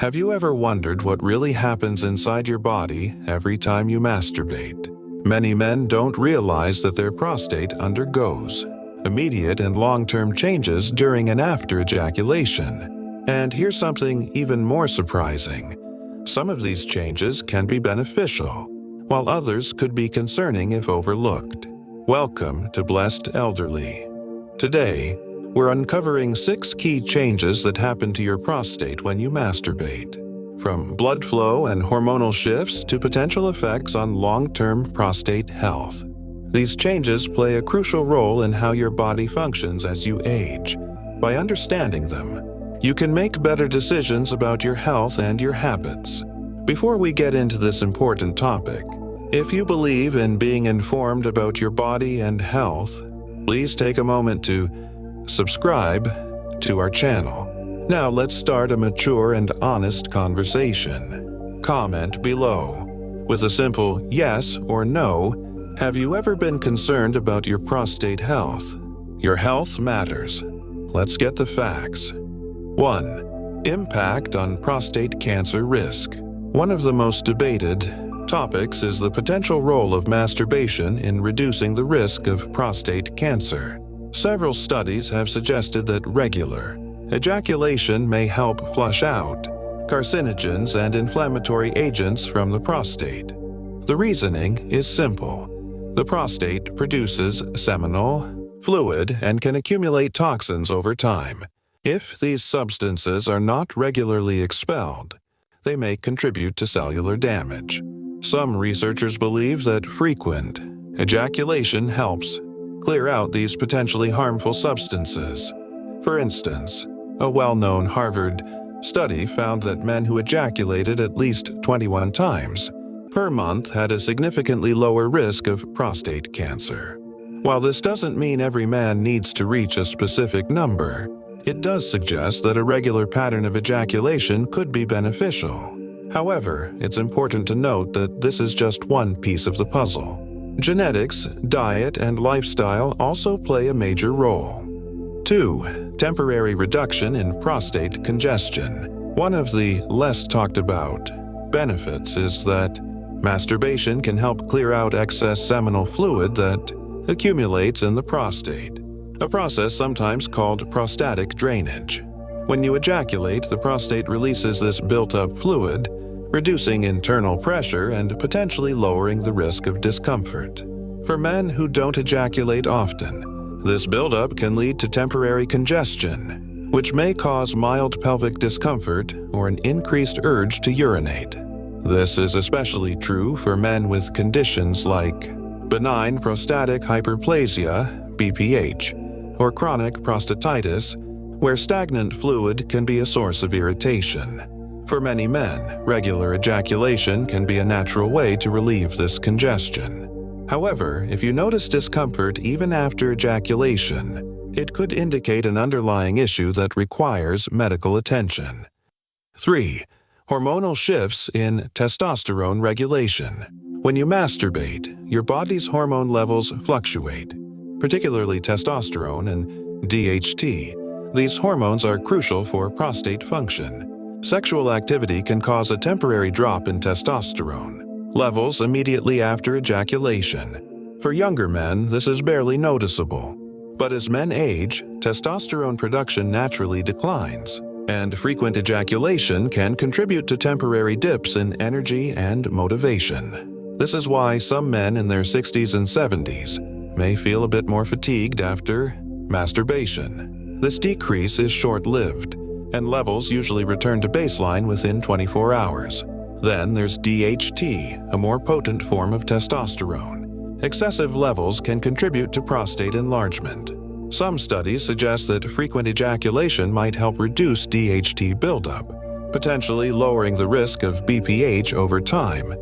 Have you ever wondered what really happens inside your body every time you masturbate? Many men don't realize that their prostate undergoes immediate and long-term changes during and after ejaculation. And here's something even more surprising. Some of these changes can be beneficial, while others could be concerning if overlooked. Welcome to Blessed Elderly. Today, we're uncovering 6 key changes that happen to your prostate when you masturbate, from blood flow and hormonal shifts to potential effects on long-term prostate health. These changes play a crucial role in how your body functions as you age. By understanding them, you can make better decisions about your health and your habits. Before we get into this important topic, if you believe in being informed about your body and health, please take a moment to subscribe to our channel. Now let's start a mature and honest conversation. Comment below with a simple yes or no. Have you ever been concerned about your prostate health? Your health matters. Let's get the facts. 1. Impact on prostate cancer risk. One of the most debated topics is the potential role of masturbation in reducing the risk of prostate cancer. Several studies have suggested that regular ejaculation may help flush out carcinogens and inflammatory agents from the prostate. The reasoning is simple. The prostate produces seminal fluid and can accumulate toxins over time. If these substances are not regularly expelled, they may contribute to cellular damage. Some researchers believe that frequent ejaculation helps clear out these potentially harmful substances. For instance, a well-known Harvard study found that men who ejaculated at least 21 times per month had a significantly lower risk of prostate cancer. While this doesn't mean every man needs to reach a specific number, it does suggest that a regular pattern of ejaculation could be beneficial. However, it's important to note that this is just one piece of the puzzle. Genetics, diet, and lifestyle also play a major role. 2. Temporary reduction in prostate congestion. One of the less talked about benefits is that masturbation can help clear out excess seminal fluid that accumulates in the prostate, a process sometimes called prostatic drainage. When you ejaculate, the prostate releases this built-up fluid, reducing internal pressure and potentially lowering the risk of discomfort. For men who don't ejaculate often, this buildup can lead to temporary congestion, which may cause mild pelvic discomfort or an increased urge to urinate. This is especially true for men with conditions like benign prostatic hyperplasia, BPH, or chronic prostatitis, where stagnant fluid can be a source of irritation. For many men, regular ejaculation can be a natural way to relieve this congestion. However, if you notice discomfort even after ejaculation, it could indicate an underlying issue that requires medical attention. 3. Hormonal shifts in testosterone regulation. When you masturbate, your body's hormone levels fluctuate, particularly testosterone and DHT. These hormones are crucial for prostate function. Sexual activity can cause a temporary drop in testosterone levels immediately after ejaculation. For younger men, this is barely noticeable. But as men age, testosterone production naturally declines, and frequent ejaculation can contribute to temporary dips in energy and motivation. This is why some men in their 60s and 70s may feel a bit more fatigued after masturbation. This decrease is short-lived, and levels usually return to baseline within 24 hours. Then there's DHT, a more potent form of testosterone. Excessive levels can contribute to prostate enlargement. Some studies suggest that frequent ejaculation might help reduce DHT buildup, potentially lowering the risk of BPH over time.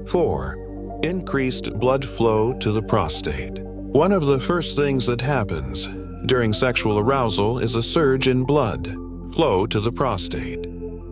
4. Increased blood flow to the prostate. One of the first things that happens during sexual arousal is a surge in blood flow to the prostate.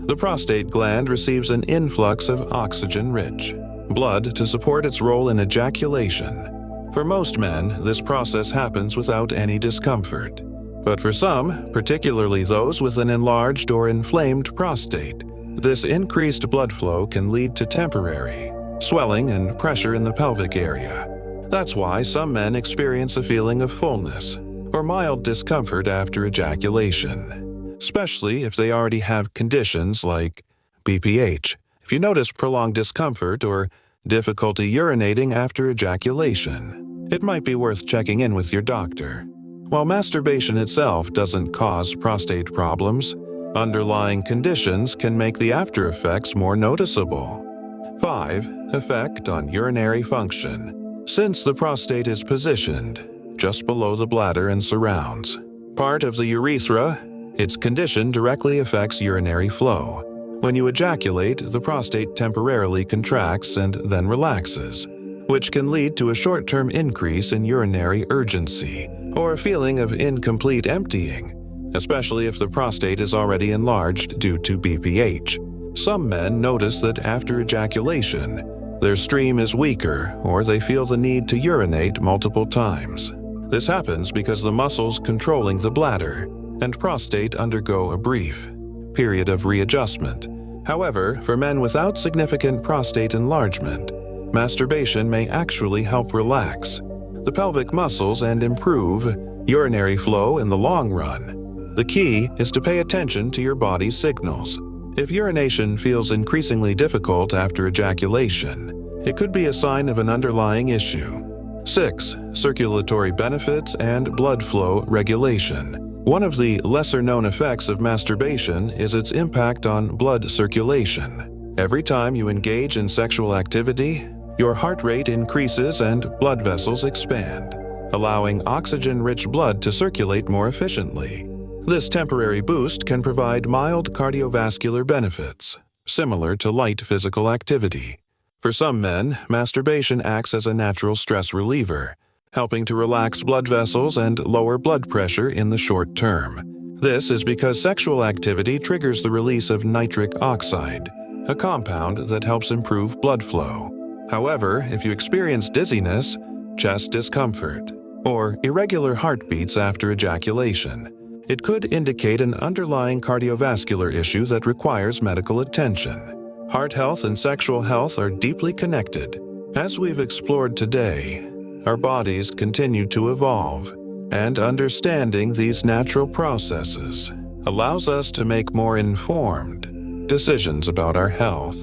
The prostate gland receives an influx of oxygen-rich blood to support its role in ejaculation. For most men, this process happens without any discomfort. But for some, particularly those with an enlarged or inflamed prostate, This increased blood flow can lead to temporary swelling and pressure in the pelvic area. That's why some men experience a feeling of fullness or mild discomfort after ejaculation, especially if they already have conditions like BPH. If you notice prolonged discomfort or difficulty urinating after ejaculation, it might be worth checking in with your doctor. While masturbation itself doesn't cause prostate problems, underlying conditions can make the after effects more noticeable. 5. Effect on urinary function. Since the prostate is positioned just below the bladder and surrounds part of the urethra, its condition directly affects urinary flow. When you ejaculate, the prostate temporarily contracts and then relaxes, which can lead to a short-term increase in urinary urgency or a feeling of incomplete emptying, especially if the prostate is already enlarged due to BPH. Some men notice that after ejaculation, their stream is weaker or they feel the need to urinate multiple times. This happens because the muscles controlling the bladder and prostate undergo a brief period of readjustment. However, for men without significant prostate enlargement, masturbation may actually help relax the pelvic muscles and improve urinary flow in the long run. The key is to pay attention to your body's signals. If urination feels increasingly difficult after ejaculation, it could be a sign of an underlying issue. 6. Circulatory benefits and blood flow regulation. One of the lesser-known effects of masturbation is its impact on blood circulation. Every time you engage in sexual activity, your heart rate increases and blood vessels expand, allowing oxygen-rich blood to circulate more efficiently. This temporary boost can provide mild cardiovascular benefits, similar to light physical activity. For some men, masturbation acts as a natural stress reliever, helping to relax blood vessels and lower blood pressure in the short term. This is because sexual activity triggers the release of nitric oxide, a compound that helps improve blood flow. However, if you experience dizziness, chest discomfort, or irregular heartbeats after ejaculation, it could indicate an underlying cardiovascular issue that requires medical attention. Heart health and sexual health are deeply connected. As we've explored today, our bodies continue to evolve, and understanding these natural processes allows us to make more informed decisions about our health.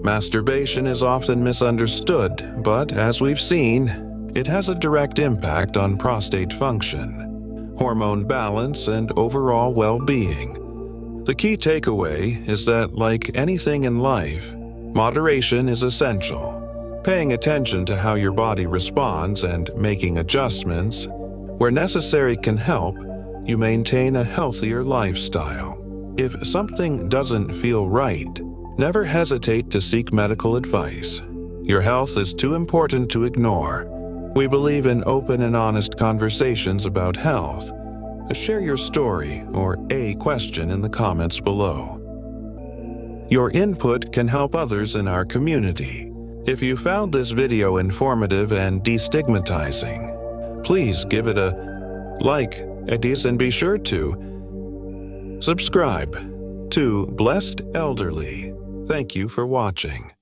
Masturbation is often misunderstood, but as we've seen, it has a direct impact on prostate function, hormone balance, and overall well-being. The key takeaway is that, like anything in life, moderation is essential. Paying attention to how your body responds and making adjustments where necessary can help you maintain a healthier lifestyle. If something doesn't feel right, never hesitate to seek medical advice. Your health is too important to ignore. We believe in open and honest conversations about health. Share your story or a question in the comments below. Your input can help others in our community. If you found this video informative and destigmatizing, please give it a like, and be sure to subscribe to Blessed Elderly. Thank you for watching.